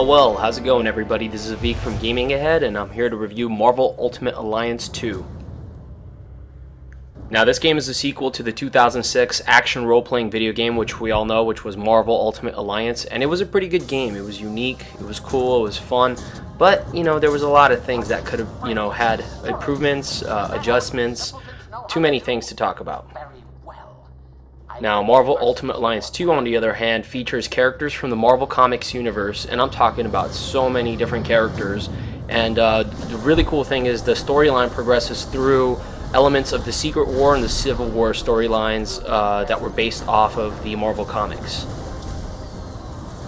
Well, how's it going, everybody? This is Avik from Gaming Ahead, and I'm here to review Marvel Ultimate Alliance 2. Now, this game is a sequel to the 2006 action role-playing video game, which we all know, which was Marvel Ultimate Alliance, and it was a pretty good game. It was unique, it was cool, it was fun, but, there was a lot of things that could have, had improvements, adjustments, too many things to talk about. Now, Marvel Ultimate Alliance 2, on the other hand, features characters from the Marvel Comics universe, and I'm talking about so many different characters. And the really cool thing is the storyline progresses through elements of the Secret War and the Civil War storylines that were based off of the Marvel Comics.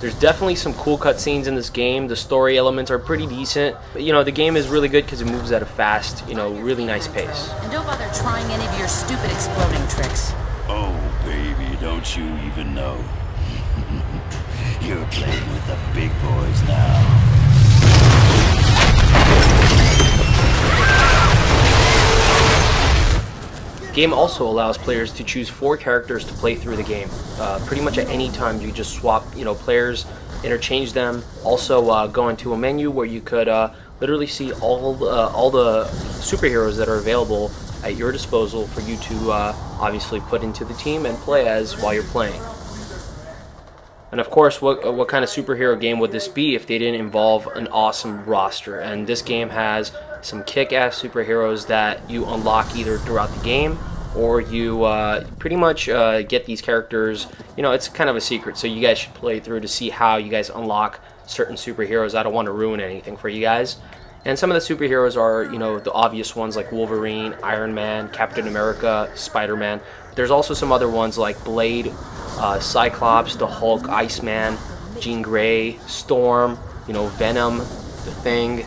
There's definitely some cool cutscenes in this game. The story elements are pretty decent. But, the game is really good because it moves at a fast, really nice pace. And don't bother trying any of your stupid exploding tricks. Oh, baby, don't you even know? You're playing with the big boys now. The game also allows players to choose 4 characters to play through the game. Pretty much at any time you just swap, players, interchange them. Also go into a menu where you could literally see all the superheroes that are available at your disposal for you to obviously put into the team and play as while you're playing. And of course, what kind of superhero game would this be if they didn't involve an awesome roster? And this game has some kick-ass superheroes that you unlock either throughout the game or you pretty much get these characters. It's kind of a secret, so you guys should play through to see how you guys unlock certain superheroes. I don't want to ruin anything for you guys. And some of the superheroes are, the obvious ones like Wolverine, Iron Man, Captain America, Spider-Man. There's also some other ones like Blade, Cyclops, the Hulk, Iceman, Jean Grey, Storm, Venom, The Thing.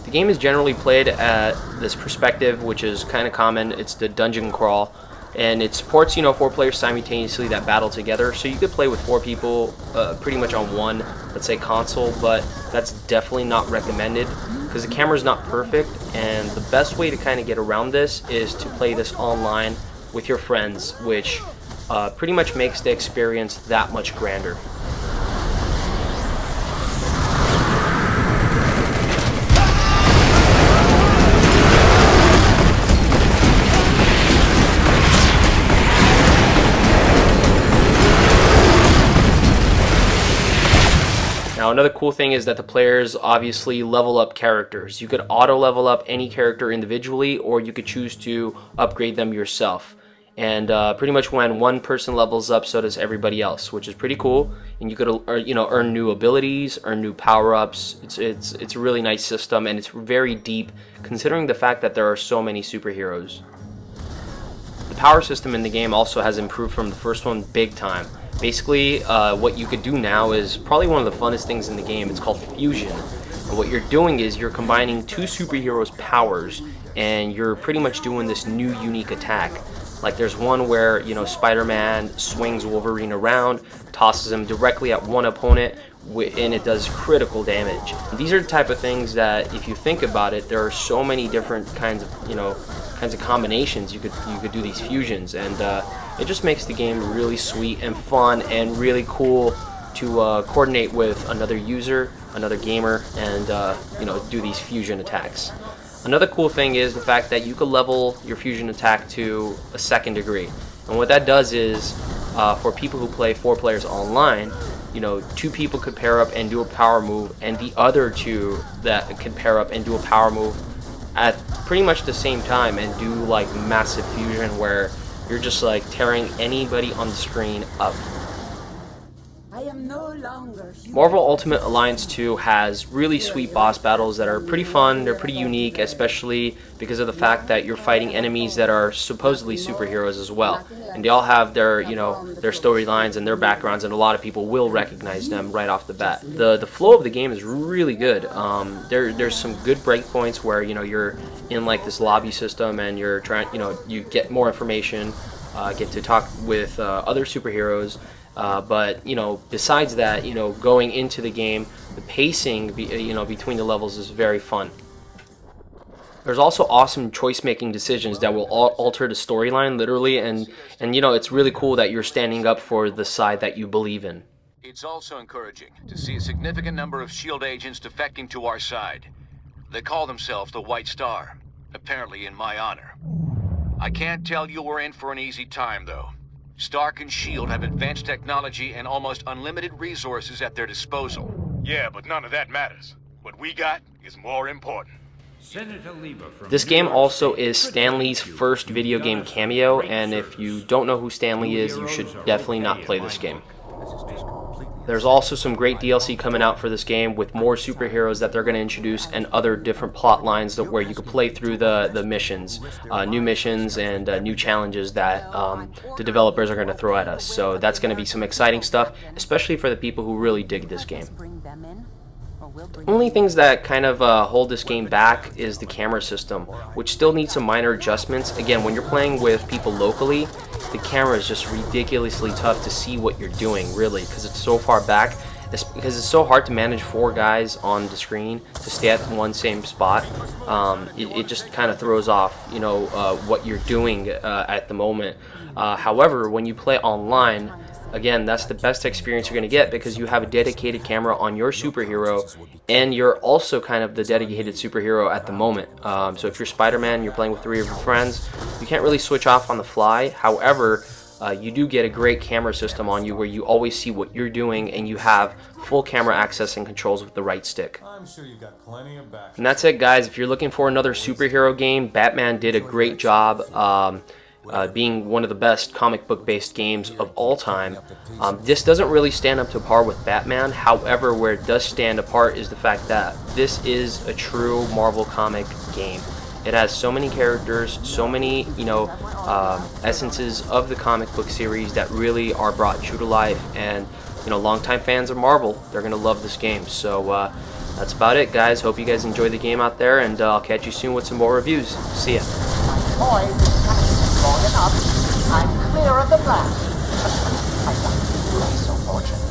The game is generally played at this perspective, which is kind of common. It's the dungeon crawl. And it supports, 4 players simultaneously that battle together. So you could play with 4 people pretty much on one, let's say, console, but that's definitely not recommended because the camera's not perfect, and the best way to kind of get around this is to play this online with your friends, which pretty much makes the experience that much grander. Now, another cool thing is that the players obviously level up characters. You could auto level up any character individually, or you could choose to upgrade them yourself. And pretty much when one person levels up, so does everybody else, which is pretty cool. And you could earn new abilities, earn new power-ups. It's a really nice system, and it's very deep considering the fact that there are so many superheroes. The power system in the game also has improved from the first one big time. Basically, what you could do now is probably one of the funnest things in the game. It's called fusion. And what you're doing is you're combining 2 superheroes' powers, and you're pretty much doing this new unique attack. Like there's one where, Spider-Man swings Wolverine around, tosses him directly at one opponent, and it does critical damage. These are the type of things that, if you think about it, there are so many different kinds of combinations you could do these fusions, and it just makes the game really sweet and fun and really cool to coordinate with another user, another gamer, and do these fusion attacks. Another cool thing is the fact that you could level your fusion attack to a 2nd degree, and what that does is for people who play 4 players online, 2 people could pair up and do a power move, and the other 2 that could pair up and do a power move at pretty much the same time and do like massive fusion where you're just like tearing anybody on the screen up. I am no longer human. Marvel Ultimate Alliance 2 has really sweet boss battles that are pretty fun. They're pretty unique, especially because of the fact that you're fighting enemies that are supposedly superheroes as well. And they all have their, their storylines and their backgrounds, and a lot of people will recognize them right off the bat. The flow of the game is really good. There's some good breakpoints where, you're in like this lobby system and you're trying, you get more information, get to talk with other superheroes. But besides that, going into the game, the pacing, between the levels is very fun. There's also awesome choice-making decisions that will alter the storyline, literally, and it's really cool that you're standing up for the side that you believe in. It's also encouraging to see a significant number of S.H.I.E.L.D. agents defecting to our side. They call themselves the White Star, apparently in my honor. I can't tell you we're in for an easy time, though. Stark and S.H.I.E.L.D. have advanced technology and almost unlimited resources at their disposal. Yeah, but none of that matters. What we got is more important. This game also is Stan Lee's first video game cameo, and if you don't know who Stan Lee is, you should definitely not play this game. There's also some great DLC coming out for this game with more superheroes that they're going to introduce and other different plot lines that where you can play through the missions, new missions and new challenges that the developers are going to throw at us. So that's going to be some exciting stuff, especially for the people who really dig this game. The only things that kind of hold this game back is the camera system, which still needs some minor adjustments. Again, when you're playing with people locally, the camera is just ridiculously tough to see what you're doing, really, because it's so far back. Because it's so hard to manage 4 guys on the screen to stay at one same spot. It just kind of throws off, you know, what you're doing at the moment. However, when you play online, again, that's the best experience you're going to get because you have a dedicated camera on your superhero and you're also kind of the dedicated superhero at the moment. So if you're Spider-Man, you're playing with 3 of your friends, you can't really switch off on the fly. However, you do get a great camera system on you where you always see what you're doing and you have full camera access and controls with the right stick. I'm sure you've got plenty of back. And that's it, guys. If you're looking for another superhero game, Batman did a great job. Being one of the best comic book based games of all time. This doesn't really stand up to par with Batman. However, where it does stand apart is the fact that this is a true Marvel comic game. It has so many characters, so many, you know, essences of the comic book series that really are brought true to life, and you know, longtime fans of Marvel, they're gonna love this game. So that's about it, guys. Hope you guys enjoy the game out there, and I'll catch you soon with some more reviews. See ya. Long enough, I'm clear of the blast. I got so fortunate.